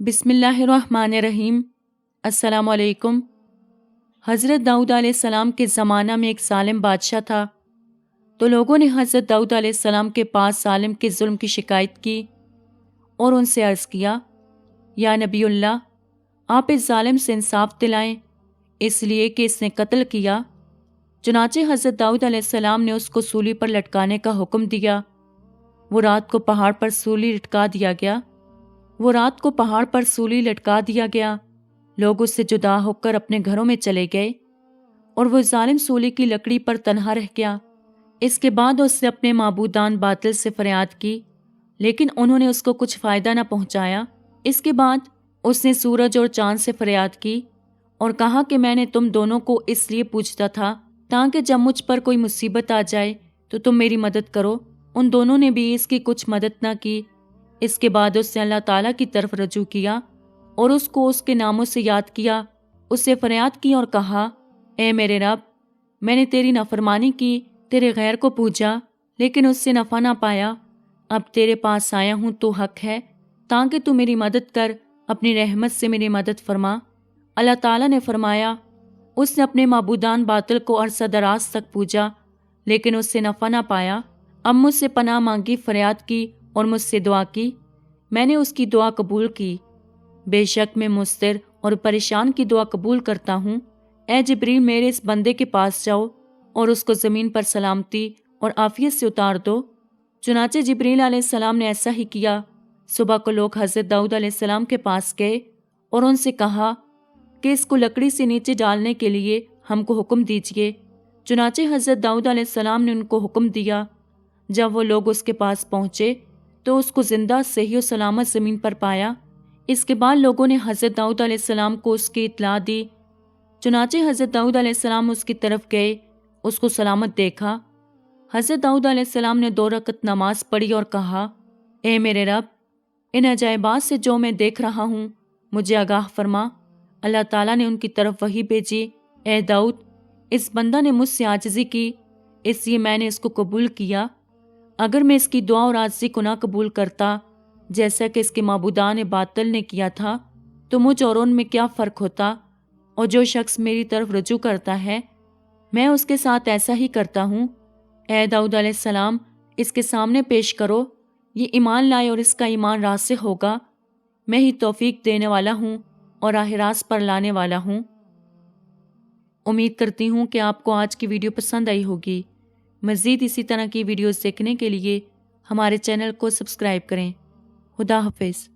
بسم اللہ الرحمن الرحیم۔ السلام علیکم۔ حضرت داؤد علیہ السلام کے زمانہ میں ایک ظالم بادشاہ تھا، تو لوگوں نے حضرت داؤد علیہ السلام کے پاس ظالم کے ظلم کی شکایت کی اور ان سے عرض کیا، یا نبی اللہ، آپ اس ظالم سے انصاف دلائیں، اس لیے کہ اس نے قتل کیا۔ چنانچہ حضرت داؤد علیہ السلام نے اس کو سولی پر لٹکانے کا حکم دیا۔ وہ رات کو پہاڑ پر سولی لٹکا دیا گیا۔ لوگ اس سے جدا ہو کر اپنے گھروں میں چلے گئے اور وہ ظالم سولی کی لکڑی پر تنہا رہ گیا۔ اس کے بعد اس نے اپنے معبودان باطل سے فریاد کی، لیکن انہوں نے اس کو کچھ فائدہ نہ پہنچایا۔ اس کے بعد اس نے سورج اور چاند سے فریاد کی اور کہا کہ میں نے تم دونوں کو اس لیے پوچھتا تھا تاکہ جب مجھ پر کوئی مصیبت آ جائے تو تم میری مدد کرو۔ ان دونوں نے بھی اس کی کچھ مدد نہ کی۔ اس کے بعد اس نے اللہ تعالیٰ کی طرف رجوع کیا اور اس کو اس کے ناموں سے یاد کیا، اس سے فریاد کی اور کہا، اے میرے رب، میں نے تیری نافرمانی کی، تیرے غیر کو پوجا، لیکن اس سے نفع نہ پایا۔ اب تیرے پاس آیا ہوں، تو حق ہے تاکہ تو میری مدد کر، اپنی رحمت سے میری مدد فرما۔ اللہ تعالیٰ نے فرمایا، اس نے اپنے معبودان باطل کو عرصہ دراز تک پوجا، لیکن اس سے نفع نہ پایا۔ اب مجھ سے پناہ مانگی، فریاد کی اور مجھ سے دعا کی، میں نے اس کی دعا قبول کی۔ بے شک میں مضطر اور پریشان کی دعا قبول کرتا ہوں۔ اے جبریل، میرے اس بندے کے پاس جاؤ اور اس کو زمین پر سلامتی اور عافیت سے اتار دو۔ چنانچہ جبریل علیہ السلام نے ایسا ہی کیا۔ صبح کو لوگ حضرت داؤد علیہ السلام کے پاس گئے اور ان سے کہا کہ اس کو لکڑی سے نیچے ڈالنے کے لیے ہم کو حکم دیجیے۔ چنانچہ حضرت داؤد علیہ السلام نے ان کو حکم دیا۔ جب وہ لوگ اس کے پاس پہنچے تو اس کو زندہ صحیح و سلامت زمین پر پایا۔ اس کے بعد لوگوں نے حضرت داؤد علیہ السلام کو اس کی اطلاع دی۔ چنانچہ حضرت داؤد علیہ السلام اس کی طرف گئے، اس کو سلامت دیکھا۔ حضرت داؤد علیہ السلام نے 2 رکعت نماز پڑھی اور کہا، اے میرے رب، ان عجائبات سے جو میں دیکھ رہا ہوں مجھے آگاہ فرما۔ اللہ تعالیٰ نے ان کی طرف وحی بھیجی، اے داؤد، اس بندہ نے مجھ سے عاجزی کی، اس لیے میں نے اس کو قبول کیا۔ اگر میں اس کی دعا اور عاجزی کو نہ قبول کرتا، جیسا کہ اس کے معبودان باطل نے کیا تھا، تو مجھ اور ان میں کیا فرق ہوتا؟ اور جو شخص میری طرف رجوع کرتا ہے میں اس کے ساتھ ایسا ہی کرتا ہوں۔ اے داؤد علیہ السلام، اس کے سامنے پیش کرو، یہ ایمان لائے اور اس کا ایمان راسخ ہوگا۔ میں ہی توفیق دینے والا ہوں اور راہ راست پر لانے والا ہوں۔ امید کرتی ہوں کہ آپ کو آج کی ویڈیو پسند آئی ہوگی۔ مزید اسی طرح کی ویڈیوز دیکھنے کے لیے ہمارے چینل کو سبسکرائب کریں۔ خدا حافظ۔